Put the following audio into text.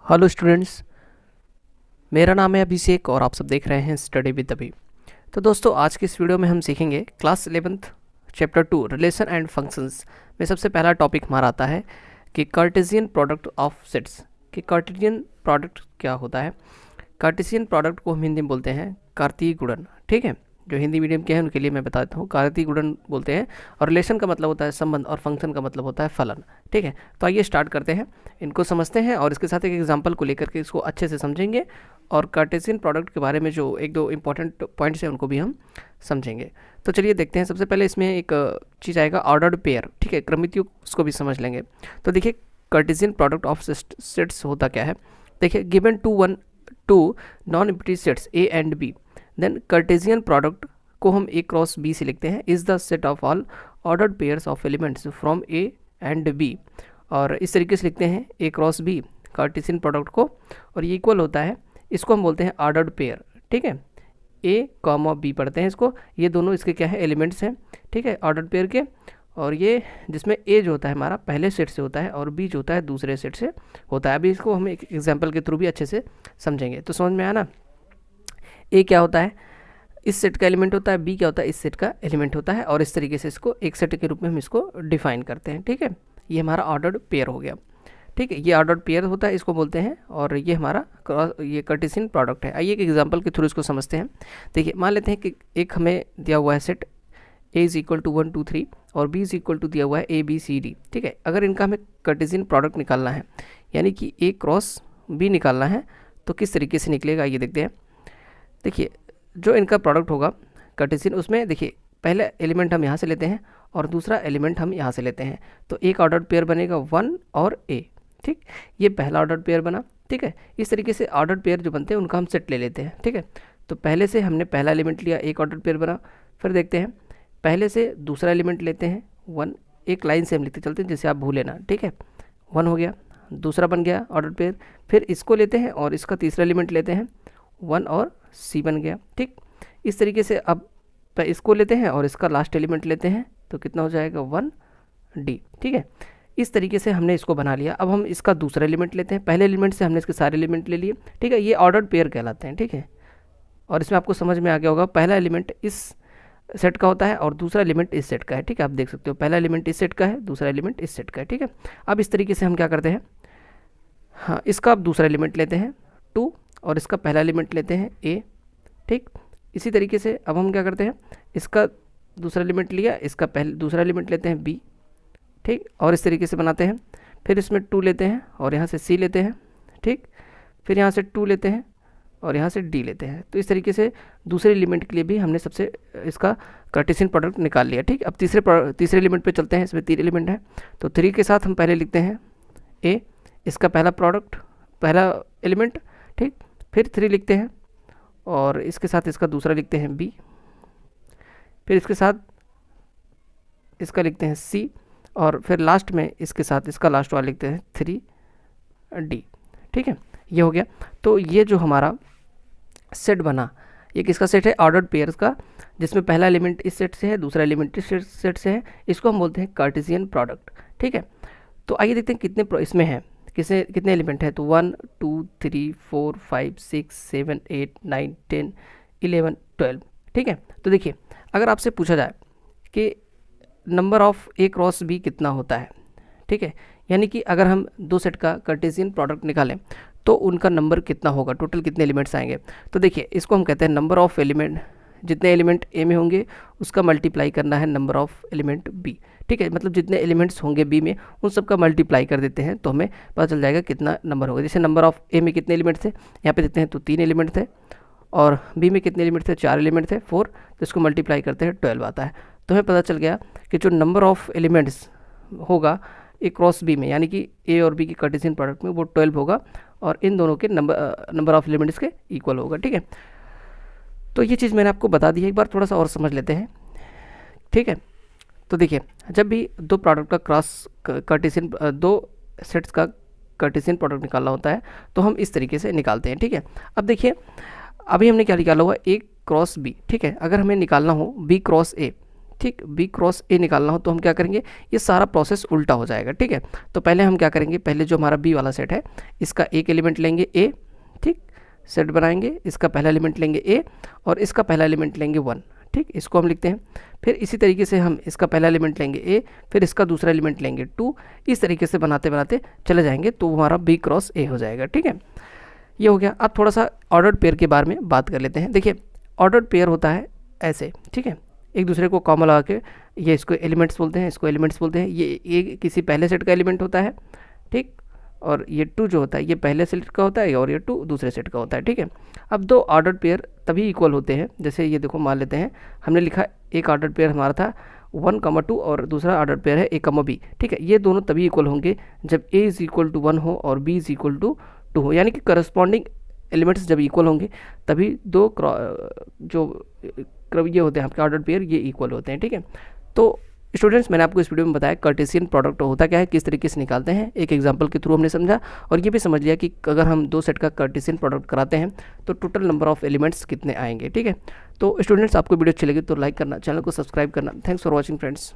Hello students, मेरा नाम है अभिषेक और आप सब देख रहे हैं स्टडी विद अभी। तो दोस्तों, आज की इस वीडियो में हम सीखेंगे class 11th chapter 2 relation and functions में सबसे पहला टॉपिक हमारा आता है कि कार्टेशियन प्रोडक्ट ऑफ सेट्स। कि कार्टेशियन प्रोडक्ट क्या होता है। कार्टेशियन प्रोडक्ट को हम हिंदी में बोलते हैं कार्तीय गुणन। ठीक है, जो हिंदी मीडियम के हैं उनके लिए मैं बता देता हूँ, कार्तीय गुणन बोलते हैं। और रिलेशन का मतलब होता है संबंध और फंक्शन का मतलब होता है फलन। ठीक है, तो आइए स्टार्ट करते हैं, इनको समझते हैं और इसके साथ एक एग्जांपल को लेकर के इसको अच्छे से समझेंगे और कार्टेशियन प्रोडक्ट के बारे में जो एक दो इंपॉर्टेंट पॉइंट्स हैं उनको भी हम समझेंगे। तो चलिए देखते हैं। सबसे पहले इसमें एक चीज़ आएगा ऑर्डर्ड पेयर। ठीक है, क्रमित युग, उसको भी समझ लेंगे। तो देखिए, कार्टेशियन प्रोडक्ट ऑफ सेट्स होता क्या है। देखिए, given two non empty sets A and B, then Cartesian product को हम ए क्रॉस बी से लिखते हैं is the set of all ordered pairs of elements from A and B. और इस तरीके से लिखते हैं A cross B Cartesian product को, और ये इक्वल होता है, इसको हम बोलते हैं ऑर्डर्ड पेयर। ठीक है, ए कॉमा बी पढ़ते हैं इसको, ये दोनों इसके क्या है, एलिमेंट्स हैं। ठीक है, ऑर्डर्ड पेयर के, और ये जिसमें ए जो होता है हमारा पहले सेट से होता है और बी जो होता है दूसरे सेट से होता है। अभी इसको हम एक एग्जाम्पल के थ्रू भी अच्छे से समझेंगे। तो समझ में आया ना, ए क्या होता है, इस सेट का एलिमेंट होता है, बी क्या होता है, इस सेट का एलिमेंट होता है, और इस तरीके से इसको एक सेट के रूप में हम इसको डिफाइन करते हैं। ठीक है, ये हमारा ऑर्डर्ड पेयर हो गया। ठीक है, ये ऑर्डर्ड पेयर होता है, इसको बोलते हैं, और ये हमारा ये कार्टेशियन प्रोडक्ट है। आइए एक एग्जांपल के थ्रू इसको समझते हैं। देखिए, मान लेते हैं कि एक हमें दिया हुआ है set A is equal to 1 2 3 और बी इज इक्वल टू दिया हुआ है ए बी सी डी। ठीक है, अगर इनका हमें कार्टेशियन प्रोडक्ट निकालना है, यानी कि ए क्रॉस बी निकालना है, तो किस तरीके से निकलेगा ये देखते हैं। देखिए, जो इनका प्रोडक्ट होगा कार्टेशियन, उसमें देखिए पहले एलिमेंट हम यहाँ से लेते हैं और दूसरा एलिमेंट हम यहाँ से लेते हैं, तो एक ऑर्डर्ड पेयर बनेगा 1 और ए। ठीक, ये पहला ऑर्डर्ड पेयर बना। ठीक है, इस तरीके से ऑर्डर्ड पेयर जो बनते हैं उनका हम सेट ले लेते हैं। ठीक है, तो पहले से हमने पहला एलिमेंट लिया, एक ऑर्डर्ड पेयर बना। फिर देखते हैं, पहले से दूसरा एलिमेंट लेते हैं 1, एक लाइन से हम लिखते चलते हैं जिससे आप भूले ना। ठीक है, 1 हो गया, दूसरा बन गया ऑर्डर्ड पेयर। फिर इसको लेते हैं और इसका तीसरा एलिमेंट लेते हैं 1 और सी बन गया। ठीक, इस तरीके से अब इसको लेते हैं और इसका लास्ट एलिमेंट लेते हैं, तो कितना हो जाएगा 1 डी। ठीक है, इस तरीके से हमने इसको बना लिया। अब हम इसका दूसरा एलिमेंट लेते हैं, पहले एलिमेंट से हमने इसके सारे एलिमेंट ले लिए। ठीक है, ये ऑर्डर्ड पेयर कहलाते हैं। ठीक है, और इसमें आपको समझ में आ गया होगा, पहला एलिमेंट इस सेट का होता है और दूसरा एलिमेंट इस सेट का है। ठीक है, आप देख सकते हो पहला एलिमेंट इस सेट का है, दूसरा एलिमेंट इस सेट का है। ठीक है, अब इस तरीके से हम क्या करते हैं, हाँ, इसका अब दूसरा एलिमेंट लेते हैं 2 और इसका पहला एलिमेंट लेते हैं ए। ठीक, इसी तरीके से अब हम क्या करते हैं, इसका दूसरा एलिमेंट लिया, इसका पहले दूसरा एलिमेंट लेते हैं बी। ठीक, और इस तरीके से बनाते हैं। फिर इसमें 2 लेते हैं और यहाँ से सी लेते हैं। ठीक, फिर यहाँ से 2 लेते हैं और यहाँ से डी लेते हैं। तो इस तरीके से दूसरे एलिमेंट के लिए भी हमने सबसे इसका कार्टेशियन प्रोडक्ट निकाल लिया। ठीक, अब तीसरे एलिमेंट पे चलते हैं। इसमें 3 एलिमेंट है, तो 3 के साथ हम पहले लिखते हैं ए, इसका पहला प्रोडक्ट, पहला एलिमेंट। ठीक, फिर 3 लिखते हैं और इसके साथ इसका दूसरा लिखते हैं बी, फिर इसके साथ इसका लिखते हैं सी, और फिर लास्ट में इसके साथ इसका लास्ट वाला लिखते हैं 3 डी। ठीक है, ये हो गया। तो ये जो हमारा सेट बना, ये किसका सेट है, ऑर्डर्ड पेयर्स का, जिसमें पहला एलिमेंट इस सेट से है, दूसरा एलिमेंट इस सेट से है, इसको हम बोलते हैं कार्टेशियन प्रोडक्ट। ठीक है, तो आइए देखते हैं कितने इसमें है, कितने एलिमेंट है। तो 1 2 3 4 5 6 7 8 9 10 11 12। ठीक है, तो देखिए, अगर आपसे पूछा जाए कि number of A cross B कितना होता है, ठीक है, यानी कि अगर हम दो सेट का कार्टेशियन प्रोडक्ट निकालें तो उनका नंबर कितना होगा, टोटल कितने एलिमेंट्स आएंगे। तो देखिए, इसको हम कहते हैं नंबर ऑफ एलिमेंट, जितने एलिमेंट ए में होंगे उसका मल्टीप्लाई करना है नंबर ऑफ एलिमेंट बी। ठीक है, मतलब जितने एलिमेंट्स होंगे बी में उन सब का मल्टीप्लाई कर देते हैं तो हमें पता चल जाएगा कितना नंबर होगा। जैसे नंबर ऑफ ए में कितने एलिमेंट थे, यहाँ पे देखते हैं तो 3 एलिमेंट थे, और बी में कितने एलिमेंट थे, 4 एलिमेंट थे 4, तो इसको मल्टीप्लाई करते हैं 12 आता है। तो हमें पता चल गया कि जो नंबर ऑफ एलिमेंट्स होगा ए क्रॉस बी में, यानी कि ए और बी की कार्टेशियन प्रोडक्ट में, वो 12 होगा, और इन दोनों के नंबर ऑफ एलिमेंट्स के इक्वल होगा। ठीक है, तो ये चीज़ मैंने आपको बता दी है, एक बार थोड़ा सा और समझ लेते हैं। ठीक है, तो देखिए, जब भी दो प्रोडक्ट का क्रॉस कार्टेशियन, दो सेट्स का कार्टेशियन प्रोडक्ट निकालना होता है तो हम इस तरीके से निकालते हैं। ठीक है, अब देखिए, अभी हमने क्या निकाला हुआ, ए क्रॉस बी। ठीक है, अगर हमें निकालना हो बी क्रॉस ए, ठीक, बी क्रॉस ए निकालना हो तो हम क्या करेंगे, ये सारा प्रोसेस उल्टा हो जाएगा। ठीक है, तो पहले हम क्या करेंगे, पहले जो हमारा बी वाला सेट है इसका एक एलिमेंट लेंगे ए, ठीक, सेट बनाएंगे, इसका पहला एलिमेंट लेंगे ए और इसका पहला एलिमेंट लेंगे 1, ठीक, इसको हम लिखते हैं। फिर इसी तरीके से हम इसका पहला एलिमेंट लेंगे ए, फिर इसका दूसरा एलिमेंट लेंगे 2, इस तरीके से बनाते बनाते चले जाएंगे तो हमारा बी क्रॉस ए हो जाएगा। ठीक है, ये हो गया। अब थोड़ा सा ऑर्डर्ड पेयर के बारे में बात कर लेते हैं। देखिए ऑर्डर्ड पेयर होता है ऐसे, ठीक है, एक दूसरे को कॉमन लगा के, ये इसको एलिमेंट्स बोलते हैं, इसको एलिमेंट्स बोलते हैं। ये किसी पहले सेट का एलिमेंट होता है, ठीक, और ये 2 जो होता है ये पहले सेट का होता है और ये 2 दूसरे सेट का होता है। ठीक है, अब दो ऑर्डर्ड पेयर तभी इक्वल होते हैं, जैसे ये देखो मान लेते हैं हमने लिखा एक ऑर्डर्ड पेयर हमारा था 1, 2 और दूसरा ऑर्डर पेयर है a, b। ठीक है, ये दोनों तभी इक्वल होंगे जब a इज इक्वल टू 1 हो और b इज इक्वल टू 2 हो, यानी कि करस्पॉन्डिंग एलिमेंट्स जब इक्वल होंगे तभी दो जो ये होते हैं आपके ऑर्डर पेयर ये इक्वल होते हैं। ठीक है, तो स्टूडेंट्स मैंने आपको इस वीडियो में बताया कार्टेशियन प्रोडक्ट होता क्या है, किस तरीके से निकालते हैं, एक एग्जांपल के थ्रू हमने समझा और ये भी समझ लिया कि अगर हम 2 सेट का कार्टेशियन प्रोडक्ट कराते हैं तो टोटल नंबर ऑफ एलिमेंट्स कितने आएंगे। ठीक है, तो स्टूडेंट्स आपको वीडियो अच्छी लगी तो लाइक करना, चैनल को सब्सक्राइब करना। Thanks for watching friends.